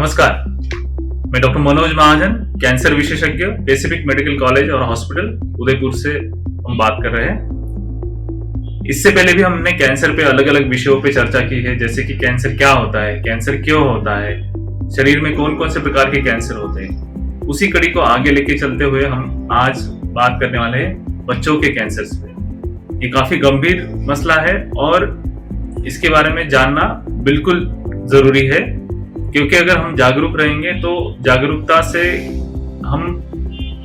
नमस्कार, मैं डॉक्टर मनोज महाजन, कैंसर विशेषज्ञ, पैसिफिक मेडिकल कॉलेज और हॉस्पिटल उदयपुर से हम बात कर रहे हैं। इससे पहले भी हमने कैंसर पे अलग अलग विषयों पे चर्चा की है, जैसे कि कैंसर क्या होता है, कैंसर क्यों होता है, शरीर में कौन कौन से प्रकार के कैंसर होते हैं। उसी कड़ी को आगे लेके चलते हुए हम आज बात करने वाले हैं बच्चों के कैंसर पे। ये काफी गंभीर मसला है और इसके बारे में जानना बिल्कुल जरूरी है, क्योंकि अगर हम जागरूक रहेंगे तो जागरूकता से हम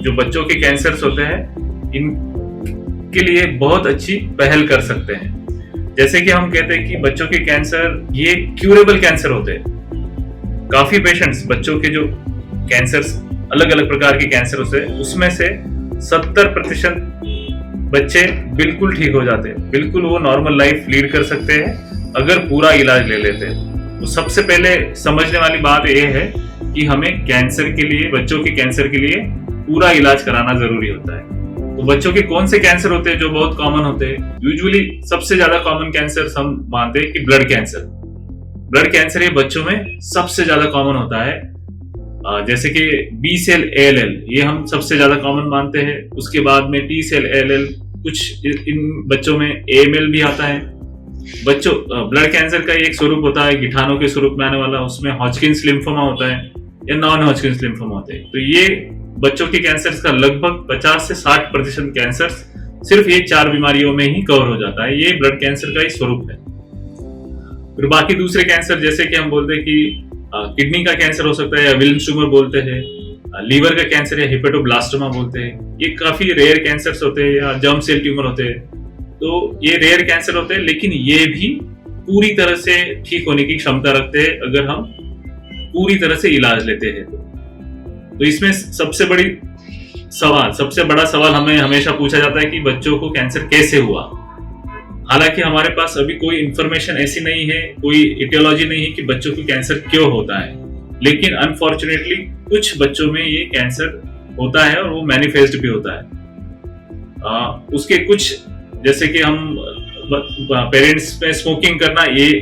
जो बच्चों के कैंसर्स होते हैं इनके लिए बहुत अच्छी पहल कर सकते हैं। जैसे कि हम कहते हैं कि बच्चों के कैंसर ये क्यूरेबल कैंसर होते हैं। काफी पेशेंट्स बच्चों के जो कैंसर्स अलग अलग प्रकार के कैंसर होते हैं उसमें से 70% बच्चे बिल्कुल ठीक हो जाते हैं, बिल्कुल वो नॉर्मल लाइफ लीड कर सकते हैं अगर पूरा इलाज ले लेते हैं। तो सबसे पहले समझने वाली बात यह है कि हमें कैंसर के लिए, बच्चों के कैंसर के लिए पूरा इलाज कराना जरूरी होता है। तो बच्चों के कौन से कैंसर होते हैं जो बहुत कॉमन होते हैं? यूजुअली सबसे ज्यादा कॉमन कैंसर हम मानते हैं कि ब्लड कैंसर। ब्लड कैंसर ये बच्चों में सबसे ज्यादा कॉमन होता है। जैसे कि बी सेल ALL ये हम सबसे ज्यादा कॉमन मानते हैं। उसके बाद में T सेल ALL, कुछ इन बच्चों में AML भी आता है। बच्चों ब्लड कैंसर का एक स्वरूप होता है गिठानों के स्वरूप में आने वाला, उसमें हॉजकिंस लिम्फोमा होता है या नॉन हॉजकिंस लिम्फोमा होते हैं। तो ये बच्चों के कैंसर का लगभग 50 से 60% कैंसर सिर्फ ये 4 बीमारियों में ही कवर हो जाता है। ये ब्लड कैंसर का ही स्वरूप है। फिर बाकी दूसरे कैंसर जैसे कि हम बोलते हैं कि किडनी का कैंसर हो सकता है या विल्म्स ट्यूमर बोलते हैं, लीवर का कैंसर या हेपेटोब्लास्टोमा बोलते हैं। ये काफी रेयर कैंसर्स होते हैं या जर्म सेल ट्यूमर होते हैं। तो ये रेयर कैंसर होते हैं, लेकिन ये भी पूरी तरह से ठीक होने की क्षमता रखते हैं अगर हम पूरी तरह से इलाज लेते हैं। तो इसमें सबसे बड़ा सवाल हमें हमेशा पूछा जाता है कि बच्चों को कैंसर कैसे हुआ। हालांकि हमारे पास अभी कोई इंफॉर्मेशन ऐसी नहीं है, कोई इटियोलॉजी नहीं है कि बच्चों को कैंसर क्यों होता है, लेकिन अनफॉर्चुनेटली कुछ बच्चों में ये कैंसर होता है और वो मैनिफेस्ट भी होता है। उसके कुछ जैसे कि हम पेरेंट्स में स्मोकिंग करना, ये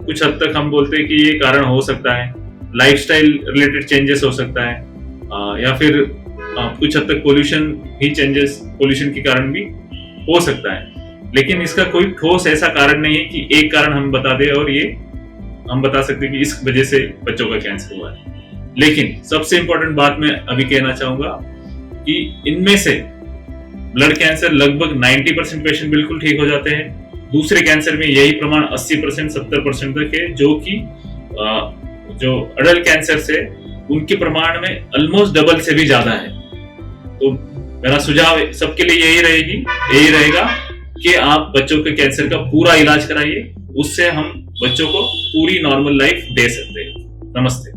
कुछ हद तक हम बोलते हैं कि ये कारण हो सकता है। लाइफस्टाइल रिलेटेड चेंजेस हो सकता है, या फिर कुछ हद तक पोल्यूशन के कारण भी हो सकता है। लेकिन इसका कोई ठोस ऐसा कारण नहीं है कि एक कारण हम बता दें और ये हम बता सकते हैं कि इस वजह से बच्चों का कैंसर हुआ है। लेकिन सबसे इंपॉर्टेंट बात मैं अभी कहना चाहूंगा कि इनमें से ब्लड कैंसर लगभग 90% पेशेंट बिल्कुल ठीक हो जाते हैं। दूसरे कैंसर में यही प्रमाण 80% 70% तक है, जो कि जो अडल्ट कैंसर से उनके प्रमाण में ऑलमोस्ट डबल से भी ज्यादा है। तो मेरा सुझाव सबके लिए यही रहेगा कि आप बच्चों के कैंसर का पूरा इलाज कराइए, उससे हम बच्चों को पूरी नॉर्मल लाइफ दे सकते हैं। नमस्ते।